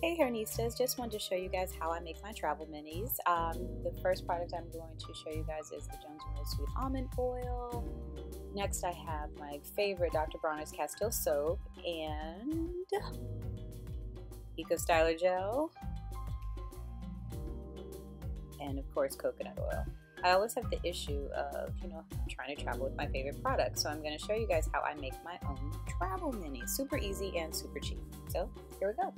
Hey Hernistas, just wanted to show you guys how I make my travel minis. The first product I'm going to show you guys is the Jones & Rose Sweet Almond Oil. Next I have my favorite Dr. Bronner's Castile Soap and Eco Styler Gel, and of course coconut oil. I always have the issue of, trying to travel with my favorite products, so I'm going to show you guys how I make my own travel minis. Super easy and super cheap. So here we go.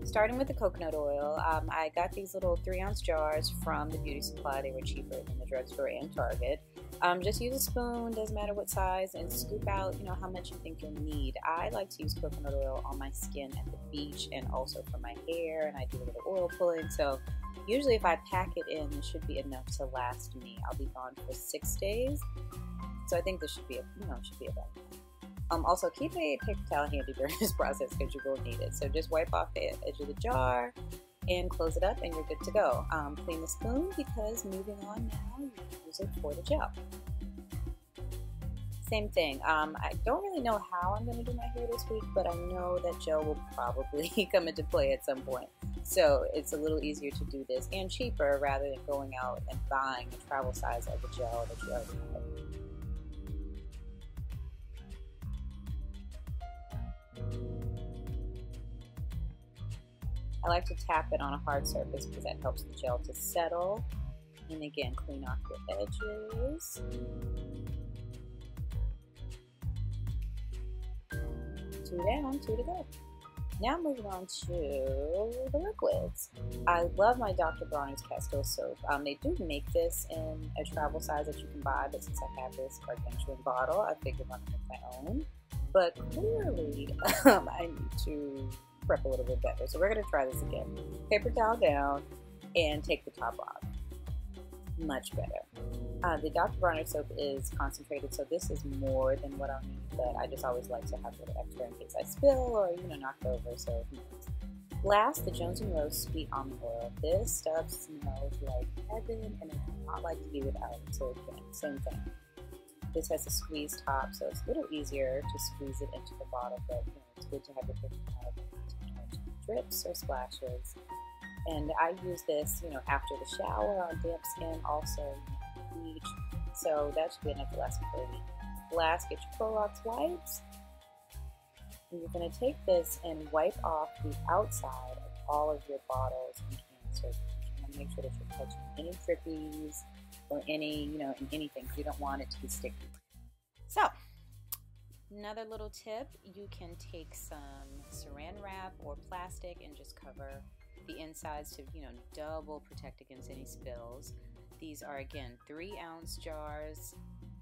Starting with the coconut oil, I got these little 3-ounce jars from the beauty supply. They were cheaper than the drugstore and Target. Just use a spoon, doesn't matter what size, and scoop out, how much you think you'll need. I like to use coconut oil on my skin at the beach and also for my hair, and I do a little oil pulling. So usually if I pack it in, it should be enough to last me. I'll be gone for 6 days, so I think this should be should be about that. Also, keep a paper towel handy during this process because you will need it. So just wipe off the edge of the jar and close it up and you're good to go. Clean the spoon because moving on now, you can use it for the gel. Same thing. I don't really know how I'm going to do my hair this week, but I know that gel will probably come into play at some point. So it's a little easier to do this and cheaper rather than going out and buying the travel size of the gel that you already have. I like to tap it on a hard surface because that helps the gel to settle. And again, clean off your edges. 2 down, 2 to go. Now moving on to the liquids. I love my Dr. Bronner's Castile Soap. They do make this in a travel size that you can buy, but since I have this gargantuan bottle, I figured I'm going to make my own. But clearly, I need to prep a little bit better. So we're going to try this again. Paper towel down and take the top off. Much better. The Dr. Bronner soap is concentrated, so this is more than what I'll need, but I just always like to have a little extra in case I spill or, knock it over. So last, the Jones & Rose Sweet Almond Oil. This stuff smells like heaven and it's not like to be without it. So again, same thing. This has a squeeze top, so it's a little easier to squeeze it into the bottle, but it's good to have your paper towel drips or splashes. And I use this, after the shower on damp skin, also on the beach. So that should be enough to last me for a week. Last, get your Clorox wipes. And you're going to take this and wipe off the outside of all of your bottles and cans. So you want to make sure that you're catching any trippies or any, anything. You don't want it to be sticky. So, another little tip, you can take some saran wrap or plastic and just cover the insides to, double protect against any spills. These are, again, 3-ounce jars,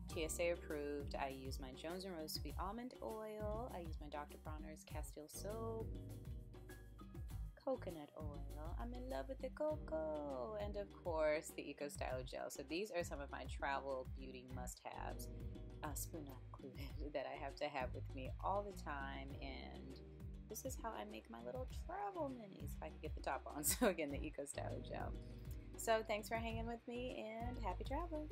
TSA approved. I use my Jones & Rose Sweet Almond Oil. I use my Dr. Bronner's Castile Soap, coconut oil. I'm in love with the cocoa. And of course, the Eco Styler Gel. So these are some of my travel beauty must-haves. Spoon not included, that I have to have with me all the time, and this is how I make my little travel minis if I can get the top on. So again, the Eco Styler Gel. So thanks for hanging with me and happy traveling.